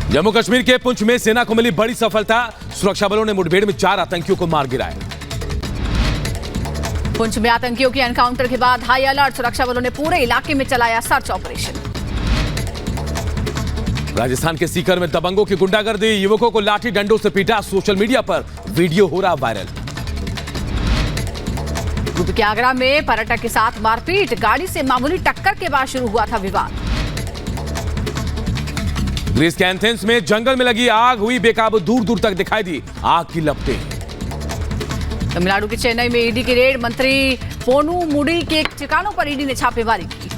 जम्मू कश्मीर के पुंछ में सेना को मिली बड़ी सफलता। सुरक्षा बलों ने मुठभेड़ में 4 आतंकियों को मार गिराया। पुंछ में आतंकियों के एनकाउंटर के बाद हाई अलर्ट। सुरक्षा बलों ने पूरे इलाके में चलाया सर्च ऑपरेशन। राजस्थान के सीकर में दबंगों की गुंडागर्दी, युवकों को लाठी डंडों से पीटा। सोशल मीडिया पर वीडियो हो रहा वायरल। यूपी के आगरा में पर्यटक के साथ मारपीट, गाड़ी से मामूली टक्कर के बाद शुरू हुआ था विवाद। ग्रीस के एथेंस में जंगल में लगी आग हुई बेकाबू, दूर दूर तक दिखाई दी आग की लपटें। तमिलनाडु के चेन्नई में ईडी की रेड, मंत्री पोनू मुडी के ठिकानों पर ईडी ने छापेमारी की।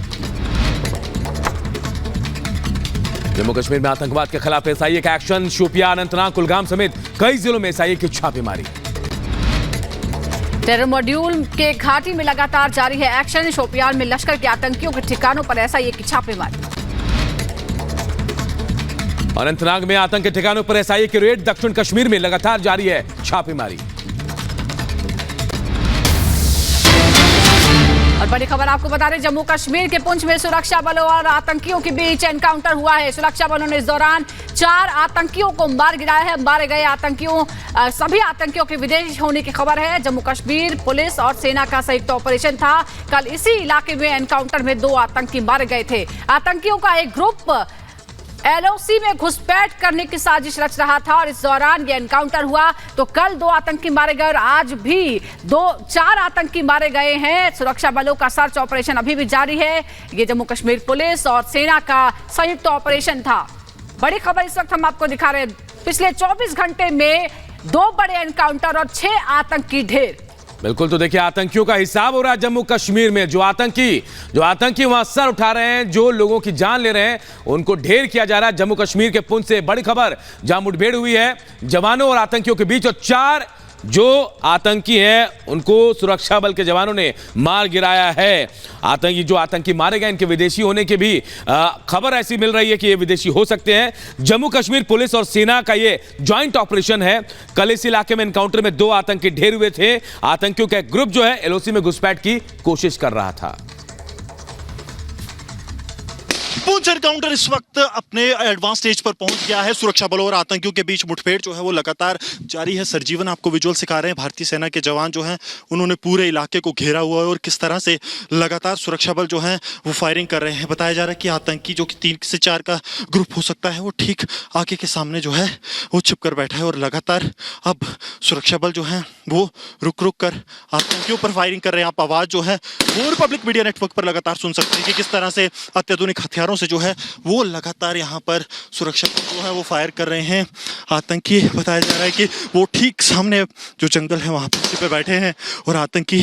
जम्मू कश्मीर में आतंकवाद के खिलाफ एसआईए का एक्शन, शोपियां, अनंतनाग, कुलगाम समेत कई जिलों में एसआईए की छापेमारी। टेरर मॉड्यूल के घाटी में लगातार जारी है एक्शन, शोपियान में लश्कर के आतंकियों के ठिकानों पर एसआईए की छापेमारी। अनंतनाग में आतंक के ठिकानों पर एसआईए की रेड, दक्षिण कश्मीर में लगातार जारी है छापेमारी। और बड़ी खबर आपको बता दें, जम्मू कश्मीर के पुंछ में सुरक्षा बलों और आतंकियों के बीच एनकाउंटर हुआ है। सुरक्षा बलों ने इस दौरान 4 आतंकियों को मार गिराया है। मारे गए सभी आतंकियों के विदेश होने की खबर है। जम्मू कश्मीर पुलिस और सेना का संयुक्त ऑपरेशन था। कल इसी इलाके में एनकाउंटर में 2 आतंकी मारे गए थे। आतंकियों का एक ग्रुप एलओसी में घुसपैठ करने की साजिश रच रहा था और इस दौरान ये एनकाउंटर हुआ। तो कल 2 आतंकी मारे गए और आज भी 4 आतंकी मारे गए हैं। सुरक्षा बलों का सर्च ऑपरेशन अभी भी जारी है। ये जम्मू कश्मीर पुलिस और सेना का संयुक्त ऑपरेशन था। बड़ी खबर इस वक्त हम आपको दिखा रहे हैं। पिछले 24 घंटे में 2 बड़े एनकाउंटर और 6 आतंकी ढेर। बिल्कुल, तो देखिए आतंकियों का हिसाब हो रहा है जम्मू कश्मीर में। जो आतंकी वहां सर उठा रहे हैं, जो लोगों की जान ले रहे हैं, उनको ढेर किया जा रहा है। जम्मू कश्मीर के पुंछ से बड़ी खबर, जहां मुठभेड़ हुई है जवानों और आतंकियों के बीच, और 4 जो आतंकी हैं उनको सुरक्षा बल के जवानों ने मार गिराया है। जो आतंकी मारे गए, इनके विदेशी होने की भी खबर ऐसी मिल रही है कि ये विदेशी हो सकते हैं। जम्मू कश्मीर पुलिस और सेना का ये ज्वाइंट ऑपरेशन है। कल इस इलाके में एनकाउंटर में 2 आतंकी ढेर हुए थे। आतंकियों का एक ग्रुप जो है एलओसी में घुसपैठ की कोशिश कर रहा था। पुंछ एनकाउंटर इस वक्त अपने एडवांस स्टेज पर पहुंच गया है। सुरक्षा बलों और आतंकियों के बीच मुठभेड़ जो है वो लगातार जारी है। सरजीवन आपको विजुअल सिखा रहे हैं। भारतीय सेना के जवान जो हैं उन्होंने पूरे इलाके को घेरा हुआ है और किस तरह से लगातार सुरक्षा बल जो है वो फायरिंग कर रहे हैं। बताया जा रहा है कि आतंकी जो कि 3 से 4 का ग्रुप हो सकता है, वो ठीक आगे के सामने जो है वो छिप कर बैठा है और लगातार अब सुरक्षा बल जो है वो रुक कर आतंकियों पर फायरिंग कर रहे हैं। आप आवाज जो है वो रिपब्लिक मीडिया नेटवर्क पर लगातार सुन सकते हैं कि किस तरह से अत्याधुनिक हथियारों से जो है वो लगातार यहाँ पर सुरक्षा जो है वो फायर कर रहे हैं। आतंकी बताया जा रहा है कि वो ठीक सामने जो जंगल है वहाँ पे बैठे हैं और आतंकी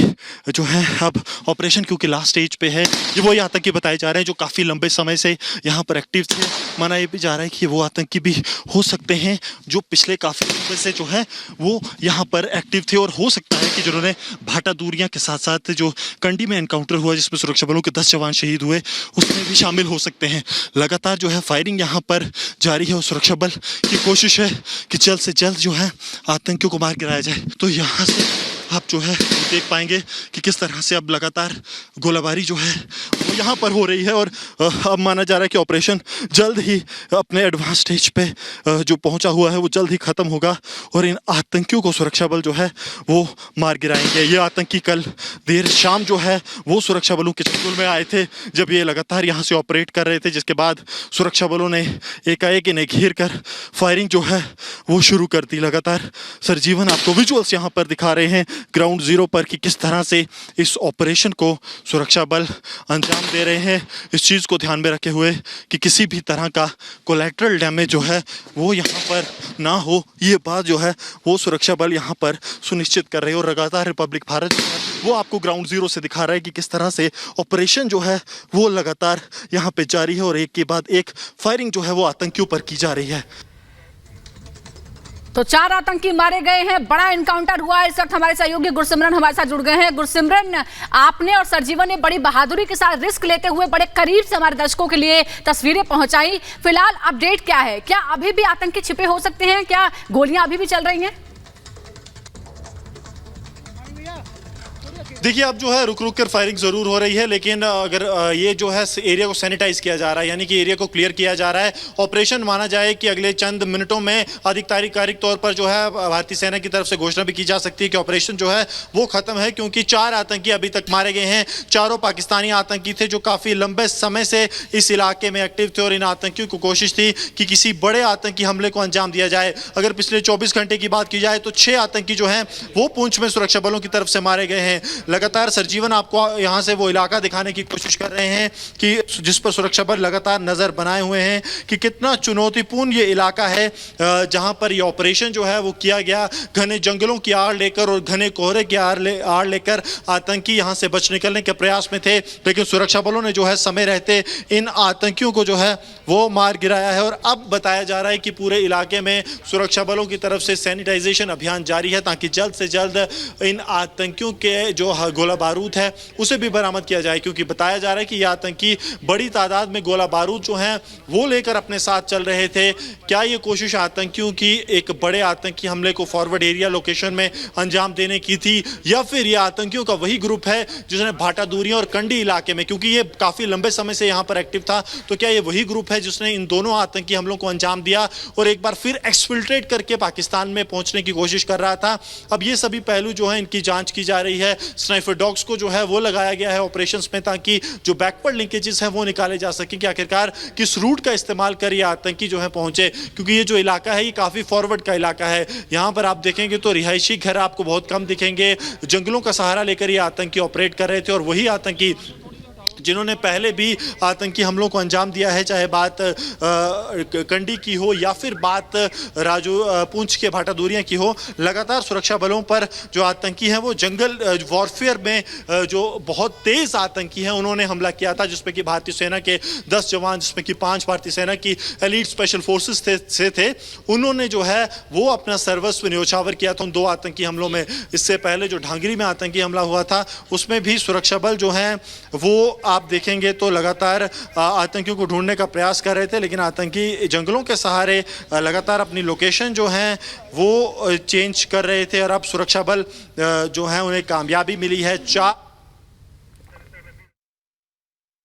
जो है अब ऑपरेशन क्योंकि लास्ट स्टेज पे है, ये वही आतंकी बताए जा रहे हैं जो काफ़ी लंबे समय से यहाँ पर एक्टिव थे। माना ये भी जा रहा है कि वो आतंकी भी हो सकते हैं जो पिछले काफ़ी समय से जो है वो यहाँ पर एक्टिव थे और हो सकता है कि जिन्होंने भाटा दूरियाँ के साथ साथ जो कंडी में एनकाउंटर हुआ जिसमें सुरक्षा बलों के 10 जवान शहीद हुए उसमें भी शामिल हो सकते हैं। लगातार जो है फायरिंग यहाँ पर जारी है और सुरक्षा बल की कोशिश है कि जल्द से जल्द जो है आतंकियों को मार गिराया जाए। तो यहाँ से आप जो है देख पाएंगे कि किस तरह से अब लगातार गोलाबारी जो है वो यहाँ पर हो रही है और अब माना जा रहा है कि ऑपरेशन जल्द ही अपने एडवांस स्टेज पे जो पहुँचा हुआ है वो जल्द ही ख़त्म होगा और इन आतंकियों को सुरक्षा बल जो है वो मार गिराएंगे। ये आतंकी कल देर शाम जो है वो सुरक्षा बलों के चंगुल में आए थे जब ये लगातार यहाँ से ऑपरेट कर रहे थे, जिसके बाद सुरक्षा बलों ने एकाएक इन्हें घेर कर फायरिंग जो है वो शुरू कर दी। लगातार सरजीवन आपको विजुअल्स यहाँ पर दिखा रहे हैं ग्राउंड जीरो पर कि किस तरह से इस ऑपरेशन को सुरक्षा बल अंजाम दे रहे हैं, इस चीज़ को ध्यान में रखे हुए कि किसी भी तरह का कोलैटरल डैमेज जो है वो यहाँ पर ना हो। ये बात जो है वो सुरक्षा बल यहाँ पर सुनिश्चित कर रहे हैं और लगातार रिपब्लिक भारत जो है वो आपको ग्राउंड जीरो से दिखा रहा है कि किस तरह से ऑपरेशन जो है वो लगातार यहाँ पे जारी है और एक के बाद एक फायरिंग जो है वो आतंकियों पर की जा रही है। तो 4 आतंकी मारे गए हैं, बड़ा एनकाउंटर हुआ है। इस वक्त हमारे सहयोगी गुरसिमरन हमारे साथ जुड़ गए हैं। गुरसिमरन, आपने और सरजीवन ने बड़ी बहादुरी के साथ रिस्क लेते हुए बड़े करीब से हमारे दर्शकों के लिए तस्वीरें पहुंचाई। फिलहाल अपडेट क्या है? क्या अभी भी आतंकी छिपे हो सकते हैं? क्या गोलियां अभी भी चल रही हैं? देखिए अब जो है रुक रुक कर फायरिंग जरूर हो रही है, लेकिन अगर ये जो है एरिया को सैनिटाइज किया जा रहा है, यानी कि एरिया को क्लियर किया जा रहा है। ऑपरेशन माना जाए कि अगले चंद मिनटों में आधिकारिक तौर पर जो है भारतीय सेना की तरफ से घोषणा भी की जा सकती है कि ऑपरेशन जो है वो खत्म है, क्योंकि 4 आतंकी अभी तक मारे गए हैं। चारों पाकिस्तानी आतंकी थे जो काफी लंबे समय से इस इलाके में एक्टिव थे और इन आतंकियों को कोशिश थी कि किसी बड़े आतंकी हमले को अंजाम दिया जाए। अगर पिछले 24 घंटे की बात की जाए तो 6 आतंकी जो हैं वो पुंछ में सुरक्षा बलों की तरफ से मारे गए हैं। लगातार सरजीवन आपको यहां से वो इलाका दिखाने की कोशिश कर रहे हैं कि जिस पर सुरक्षा बल लगातार नजर बनाए हुए हैं कि कितना चुनौतीपूर्ण ये इलाका है जहां पर ये ऑपरेशन जो है वो किया गया। घने जंगलों की आड़ लेकर और घने कोहरे की आड़ लेकर आतंकी यहां से बच निकलने के प्रयास में थे, लेकिन सुरक्षा बलों ने जो है समय रहते इन आतंकियों को जो है वो मार गिराया है। और अब बताया जा रहा है कि पूरे इलाके में सुरक्षा बलों की तरफ से सैनिटाइजेशन अभियान जारी है ताकि जल्द से जल्द इन आतंकियों के जो गोला बारूद है उसे भी बरामद किया जाए, क्योंकि बताया जा रहा है कि ये आतंकी बड़ी तादाद में गोला बारूद जो हैं वो लेकर अपने साथ चल रहे थे। क्या ये कोशिश आतंकियों की एक बड़े आतंकी हमले को फॉरवर्ड एरिया लोकेशन में अंजाम देने की थी, या फिर ये आतंकियों का वही ग्रुप है जिसने भाटा दूरियां और कंडी इलाके में, क्योंकि ये काफी लंबे समय से यहां पर एक्टिव था, तो क्या ये वही ग्रुप है जिसने इन दोनों आतंकी हमलों को अंजाम दिया और एक बार फिर एक्सफिल्ट्रेट करके पाकिस्तान में पहुंचने की कोशिश कर रहा था। अब ये सभी पहलू जो है इनकी जांच की जा रही है। स्नाइपर डॉग्स को जो है वो लगाया गया है ऑपरेशंस में ताकि जो बैकवर्ड लिंकेजेस हैं वो निकाले जा सके कि आखिरकार किस रूट का इस्तेमाल कर ये आतंकी जो है पहुंचे, क्योंकि ये जो इलाका है ये काफी फॉरवर्ड का इलाका है। यहाँ पर आप देखेंगे तो रिहायशी घर आपको बहुत कम दिखेंगे। जंगलों का सहारा लेकर ये आतंकी ऑपरेट कर रहे थे और वही आतंकी जिन्होंने पहले भी आतंकी हमलों को अंजाम दिया है, चाहे बात कंडी की हो या फिर बात पुंछ के भाटा दूरियां की हो। लगातार सुरक्षा बलों पर जो आतंकी हैं वो जंगल वॉरफेयर में जो बहुत तेज आतंकी हैं उन्होंने हमला किया था, जिसमें कि भारतीय सेना के 10 जवान, जिसमें कि 5 भारतीय सेना की एलीट स्पेशल फोर्सेस थे, उन्होंने जो है वो अपना सर्वस्व न्योछावर किया था उन 2 आतंकी हमलों में। इससे पहले जो ढांगरी में आतंकी हमला हुआ था उसमें भी सुरक्षा बल जो हैं वो आप देखेंगे तो लगातार आतंकियों को ढूंढने का प्रयास कर रहे थे, लेकिन आतंकी जंगलों के सहारे लगातार अपनी लोकेशन जो है वो चेंज कर रहे थे और अब सुरक्षा बल जो है उन्हें कामयाबी मिली है।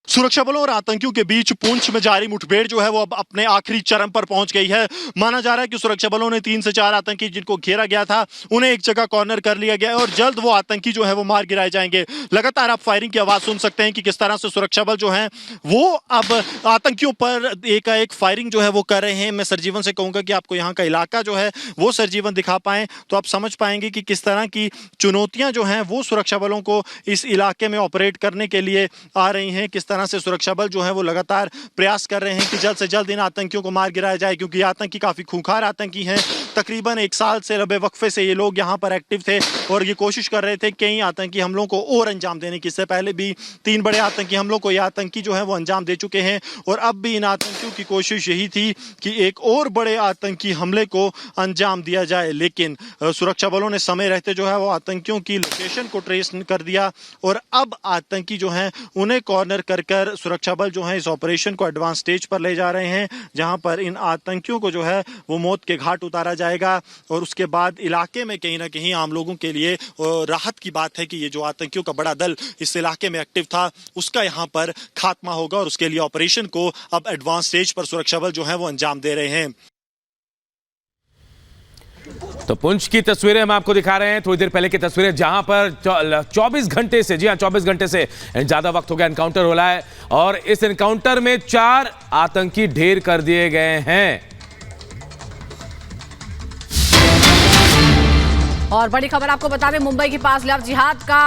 सुरक्षा बलों और आतंकियों के बीच पुंछ में जारी मुठभेड़ जो है वो अब अपने आखिरी चरम पर पहुंच गई है। माना जा रहा है कि सुरक्षा बलों ने 3 से 4 आतंकी जिनको घेरा गया था उन्हें एक जगह कॉर्नर कर लिया गया और जल्द वो आतंकी जो है वो मार गिराए जाएंगे। लगातार आप फायरिंग की आवाज सुन सकते हैं कि किस तरह से सुरक्षा बल जो है वो अब आतंकियों पर एक फायरिंग जो है वो कर रहे हैं। मैं सरजीवन से कहूंगा कि आपको यहाँ का इलाका जो है वो सरजीवन दिखा पाएं तो आप समझ पाएंगे कि किस तरह की चुनौतियां जो हैं वो सुरक्षा बलों को इस इलाके में ऑपरेट करने के लिए आ रही हैं। किस तरह से सुरक्षा बल जो है वो लगातार प्रयास कर रहे हैं कि जल्द से जल्द इन आतंकियों को मार गिराया जाए, क्योंकि आतंकी काफी खूंखार आतंकी हैं। तकरीबन 1 साल से लंबे वक्फे से ये लोग यहाँ पर एक्टिव थे और ये कोशिश कर रहे थे कई आतंकी हमलों को और अंजाम देने की। इससे पहले भी 3 बड़े आतंकी हमलों को ये आतंकी जो है वो अंजाम दे चुके हैं और अब भी इन आतंकियों की कोशिश यही थी कि एक और बड़े आतंकी हमले को अंजाम दिया जाए, लेकिन सुरक्षा बलों ने समय रहते जो है वो आतंकियों की लोकेशन को ट्रेस कर दिया और अब आतंकी जो हैं उन्हें कॉर्नर कर सुरक्षा बल जो है इस ऑपरेशन को एडवांस स्टेज पर ले जा रहे हैं, जहां पर इन आतंकियों को जो है वो मौत के घाट उतारा जाएगा और उसके बाद इलाके में कहीं ना कहीं आम लोगों के लिए राहत की बात है कि ये जो आतंकियों का बड़ा दल इस इलाके में एक्टिव था उसका यहाँ पर खात्मा होगा और उसके लिए ऑपरेशन को अब एडवांस स्टेज पर सुरक्षा बल जो है वो अंजाम दे रहे हैं। तो पुंछ की तस्वीरें हम आपको दिखा रहे हैं, थोड़ी देर पहले की तस्वीरें जहां पर 24 घंटे से, जी हां 24 घंटे से ज्यादा वक्त हो गया एनकाउंटर हो रहा है और इस एनकाउंटर में 4 आतंकी ढेर कर दिए गए हैं। और बड़ी खबर आपको बता दें, मुंबई के पास लव जिहाद का